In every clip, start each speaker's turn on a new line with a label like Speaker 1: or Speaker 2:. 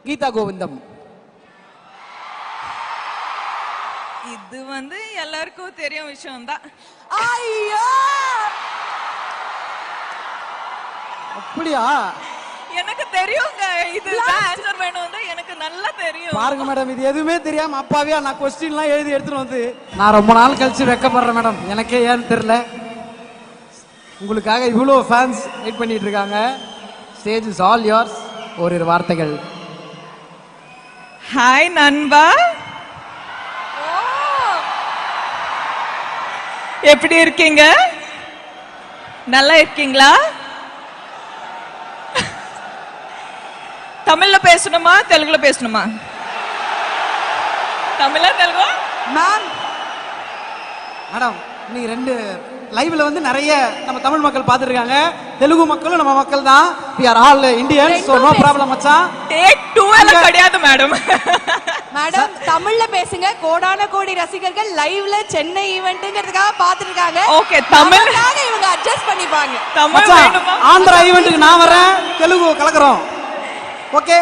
Speaker 1: கீதா கோவிந்தம்.
Speaker 2: இது வந்து எல்லாருக்கும் தெரியும் விஷயம் தான்.
Speaker 3: ஐயோ
Speaker 1: அப்படியா?
Speaker 2: எனக்கு தெரியுங்க, இது ஆன்சர் வேணும்னு எனக்கு நல்லா தெரியும்.
Speaker 1: பாருங்க மேடம், இது எதுவுமே தெரியாம அப்பாவியா நான் கொஸ்டின்லாம் எழுதி எடுத்துட்டு வந்து நான் ரொம்ப நாள் கழிச்சு வெக்கப்படுறேன் மேடம். எனக்கே ஏன்னு தெரியல. உங்களுக்காக இவ்வளோ ஃபேன்ஸ் வெயிட் பண்ணிட்டு இருக்காங்க. Stage is all yours. ஒரு வார்த்தைகள்.
Speaker 2: ஹாய் நண்பா, எப்படி இருக்கீங்க? நல்லா இருக்கீங்களா? தமிழ்ல பேசணுமா தெலுங்குல பேசணுமா? தமிழா தெலுங்கா?
Speaker 1: மேம் மேடம், நீங்க ரெண்டு லைவ்ல வந்து நிறைய நம்ம தமிழ் மக்கள் பார்த்துருக்காங்க. தெலுங்கு மக்களும் நம்ம மக்கள் தான். we are all Indians, so no problem மச்சான்.
Speaker 2: டேக் 2 எல்லாம் கிடையாது மேடம்.
Speaker 3: மேடம் தமிழ்ல பேசுங்க. கோடான கோடி ரசிகர்கள் லைவ்ல சென்னை ஈவென்ட்ங்கிறதுக்காக பாத்துட்டு இருக்காங்க.
Speaker 2: ஓகே, தமிழ்காக
Speaker 3: இவங்க அட்ஜஸ்ட் பண்ணிப்பாங்க.
Speaker 2: தமிழ் வேணுமா?
Speaker 1: ஆந்திரா ஈவென்ட்க்கு நான் வரேன், தெலுங்கு கலக்குறோம். ஓகே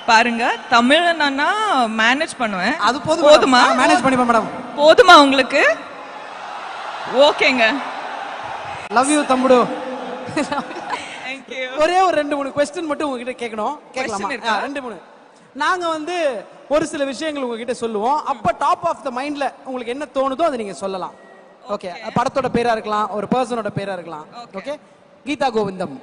Speaker 2: பாருங்க, தமிழ் நான் மேனேஜ் பண்ணுவேன்.
Speaker 1: அது
Speaker 2: போதுமா?
Speaker 1: மேனேஜ் பண்ணிப்பேன் மேடம்.
Speaker 2: போதுமா உங்களுக்கு? ஓகேங்க.
Speaker 1: லவ் யூ தம்புடு.
Speaker 2: Thank you.
Speaker 1: ஒரே ஒரு 2-3 क्वेश्चन மட்டும் உங்ககிட்ட கேட்கணும். கேட்கலாமா? 2-3. நாங்க வந்து ஒரு சில விஷயங்கள் உங்ககிட்ட சொல்லுவோம். அப்ப டாப் ஆஃப் த மைண்ட்ல உங்களுக்கு என்ன தோணுதோ அதை நீங்க சொல்லலாம். ஓகே, படத்தோட பேரா இருக்கலாம், ஒரு பர்சனோட பேரா இருக்கலாம். ஓகே, கீதா கோவிந்தம்.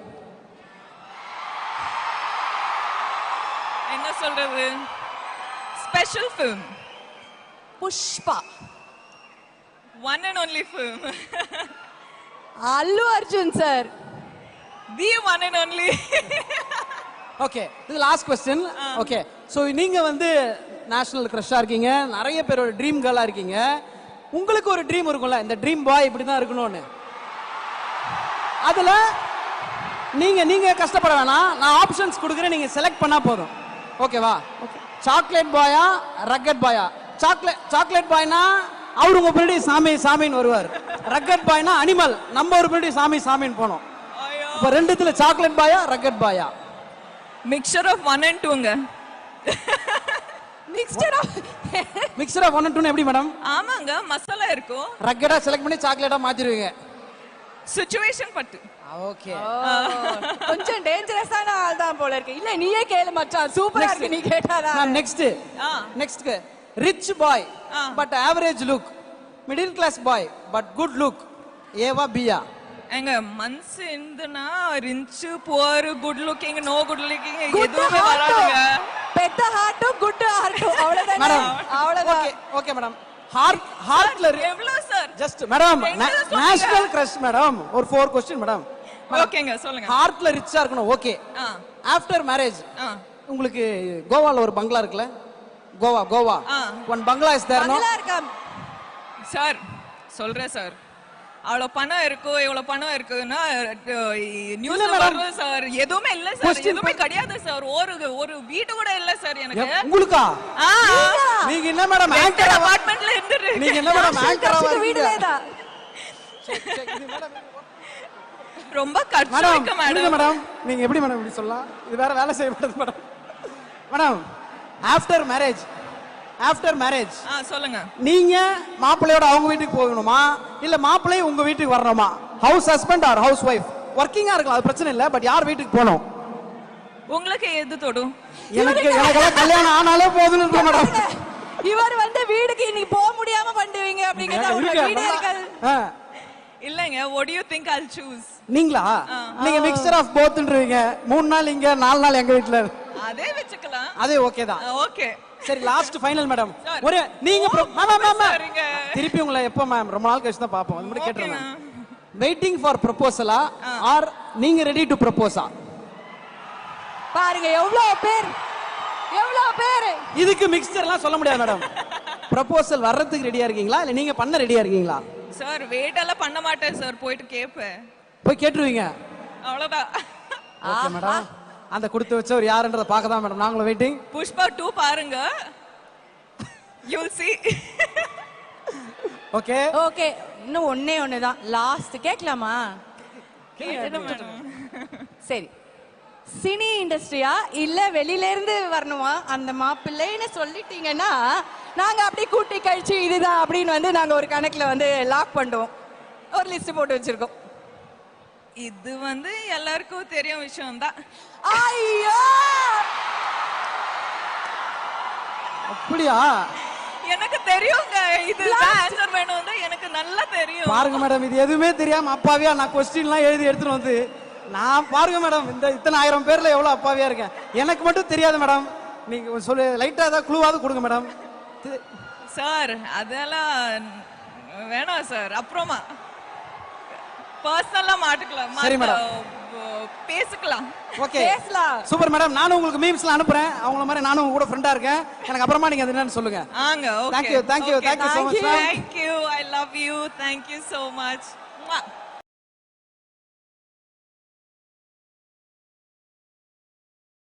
Speaker 2: என்ன சொல்றது? Special film.
Speaker 3: Pushpa.
Speaker 2: One and only film.
Speaker 3: Allu Arjun sir.
Speaker 2: The one and only.
Speaker 1: Okay, இது லாஸ்ட் क्वेश्चन. ஓகே, சோ நீங்க வந்து நேஷனல் கிரஷா இருக்கீங்க, நிறைய பேரோட ட்ரீம் கேர்லா இருக்கீங்க. உங்களுக்கு ஒரு ட்ரீம் இருக்கும்ல, இந்த ட்ரீம் பாய் இப்படி தான் இருக்கணும்னு. அதுல நீங்க கஷ்டப்பட வேணாம், நான் ஆப்ஷன்ஸ் கொடுக்குறேன், நீங்க செலக்ட் பண்ணா போதும். ஓகேவா? சாக்லேட் பாயா ரக்கட் பாயா? சாக்லேட் பாய்னா அவரு உங்க பின்னாடி சாமின்னு வருவார். ரக்கட் பாய்னா அனிமல், நம்ம ஒரு பின்னாடி சாமின்னு போனோம். இப்ப ரெண்டுத்துல சாக்லேட் பாயா ரக்கட் பாயா?
Speaker 2: மிக்சர் ஆஃப் 1 and 2ங்க.
Speaker 3: மிக்ஸ்டர் ஆஃப்
Speaker 1: 1 and 2 எப்படி மேடம்?
Speaker 2: ஆமாங்க, மசாலா இருக்கும்.
Speaker 1: ரக்கடா செலக்ட் பண்ணி சாக்லேட்டா மாத்திடுவீங்க.
Speaker 2: சிச்சுவேஷன் பட்டு.
Speaker 1: ஓகே,
Speaker 3: கொஞ்சம் டேஞ்சரஸான ஆள் தான் போல இருக்கு. இல்ல நீயே கேளு மச்சான், சூப்பரா இருக்கு நீ கேட்டாதா.
Speaker 1: Next rich boy but average look, middle class boy but good look, ஏவா பியா?
Speaker 2: எங்க மனசு இருந்துனா rich poor good looking no good looking எதுவுமே வராதுங்க.
Speaker 3: பெத்த ஹார்ட்டும் குட் ஹார்ட்டும் அவ்வளவுதான்
Speaker 1: மேடம்.
Speaker 3: அவ்வளவுதான்.
Speaker 1: ஓகே மேடம், ஹார்ட்ல
Speaker 2: எவ்வளவு sir?
Speaker 1: Just madam, national crush madam. ஒரு 4 क्वेश्चन மேடம்.
Speaker 2: ஓகேங்க, சொல்லுங்க.
Speaker 1: ஹார்ட்ல ரிச்சா இருக்கணும். ஓகே, ஆஃப்டர் மேரேஜ் உங்களுக்கு கோவால ஒரு பங்களா இருக்குல்ல, கோவா ஒன் பங்களா இஸ் தேர்.
Speaker 3: நல்லா இருக்கா
Speaker 2: சார்? சொல்றேன் சார், அவ்வளவு பணம் இருக்கு, இவ்வளவு பணம் இருக்குன்னா நியூஸ்ல வரும் சார். எதுவுமே இல்ல சார், எதுவுமே கிடையாது சார். ஒரு வீடு கூட இல்ல சார் எனக்கு.
Speaker 1: உங்களுக்கா? நீங்க என்ன மேடம் ஆங்கர்
Speaker 2: அபார்ட்மெண்ட்ல இருந்துரு?
Speaker 1: நீங்க என்ன மேடம் ஆங்கரா
Speaker 3: வீடுல தான்?
Speaker 2: ரொம்ப கஷ்டம் இருக்கு மேடம்.
Speaker 1: மேடம் நீங்க எப்படி மேடம் இப்படி சொல்லலாம்? இது வேற வேலை செய்ய மாட்டேங்குது மேடம். மேடம் ஆஃப்டர் மேரேஜ்
Speaker 2: சொல்லுங்க.
Speaker 1: நீங்க மாப்பிள்ளையோட அவங்க வீட்டுக்கு போகணுமா இல்ல மாப்பிள்ளை உங்க வீட்டுக்கு வரணுமா? House husband or housewife? ஒர்க்கிங்கா இருக்கலாம், அது பிரச்சனை இல்ல, பட் யார் வீட்டுக்கு போகணும்?
Speaker 2: உங்களுக்கு எது தொடும்?
Speaker 1: எனக்கு கல்யாணம் ஆனாலே போதும்னு இருக்கு மேடம்.
Speaker 3: இவர் வந்து வீட்டுக்கு இன்னைக்கு போக முடியாம பண்ணுவீங்க அப்படிங்கறது உங்களுக்கு வீடியோ இருக்காது.
Speaker 2: இல்லங்க, what do you think I'll choose?
Speaker 1: நீங்களா? நீங்க மிக்சர் ஆஃப் போத்ன்றீங்க. 3 நாள் இங்க 4 நாள் எங்க வீட்ல.
Speaker 2: அதே வெச்சுக்கலாம்.
Speaker 1: அதே ஓகே தான்.
Speaker 2: ஓகே,
Speaker 1: சரி, லாஸ்ட் ஃபைனல் மேடம். ஒரு நீங்க திருப்பி உங்களை எப்போ மேம்? ரொம்ப நாள் கழிச்சு தான் பாப்போம். அது மட்டும் கேட்றேன். வெயிட்டிங் ஃபார் ப்ரொபோசலா ஆர் நீங்க ரெடி டு ப்ரொபோஸா?
Speaker 3: பாருங்க எவ்வளவு பேர்.
Speaker 1: இதுக்கு மிக்சர்லாம் சொல்ல முடியாது மேடம். ப்ரொபோசல் வர்றதுக்கு ரெடியா இருக்கீங்களா இல்ல நீங்க பண்ண ரெடியா இருக்கீங்களா?
Speaker 2: சார் வெயிட் எல்லாம் பண்ண மாட்டேன் சார், போயிட்டு கேப்பேன்.
Speaker 1: போய் கேட்டுருவீங்க,
Speaker 2: அவ்வளவுதான்.
Speaker 1: Okay madam. அந்த கொடுத்து வச்சவர் யாருன்றத பார்க்க தான் மேடம் நாங்களும் வெயிட்டிங்.
Speaker 2: புஷ்பா 2 பாருங்க, you'll see.
Speaker 3: ஓகே, இன்னும் ஒண்ணே தான் லாஸ்ட் கேட்கலாமா? சரி, சினி இண்டஸ்ட்ரியா இல்ல வெளியில இருந்து வரணுமா? அந்த மாப்பிள்ளைன்னு சொல்லிட்டீங்கன்னா நாங்க அப்படியே கூட்டி கழிச்சு இதுதான் அப்படின்னு வந்து நாங்க ஒரு கணக்குல வந்து லாக் பண்ணுவோம். ஒரு லிஸ்ட் போட்டு வச்சிருக்கோம்.
Speaker 2: இது வந்து எல்லாருக்கும் தெரியும் விஷயம் தான்.
Speaker 3: ஐயோ
Speaker 1: அப்படியா?
Speaker 2: எனக்கு தெரியுங்க, இதுதான் ஆன்சர் வேணும் தான் எனக்கு நல்லா தெரியும்.
Speaker 1: பாருங்க மேடம், இது எதுவுமே தெரியாம அப்பாவியா நான் கொஸ்டின்லாம் எழுதி எடுத்துட்டு வந்து நான் பாருங்க மேடம், இந்த இத்தனை 1000 பேர்ல எவ்வளவு அப்பாவியா இருக்கேன். எனக்கு மட்டும் தெரியாது மேடம். நீங்க சொல்லு, லைட்டா ஏதாவது க்ளூவாவது கொடுங்க மேடம்.
Speaker 2: சார் அதெல்லாம் வேணாம் சார், அப்புறமா பர்சனலா மாட்டுக்கலாம்.
Speaker 1: சரி மேடம்,
Speaker 2: பேசிக்கலாம்.
Speaker 1: ஓகே
Speaker 3: பேசலாம்.
Speaker 1: Super madam. நானும் உங்களுக்கு மீம்ஸ்லாம் அனுப்புறேன். அவங்கள மாதிரி நானும் உங்க கூட ஃப்ரெண்டா இருக்கேன். எனக்கு அப்புறமா நீங்க அது என்னன்னு சொல்லுங்க.
Speaker 2: ஆங்க, okay.
Speaker 1: Thank you so much.
Speaker 2: Thank you. I love you. Thank you so much.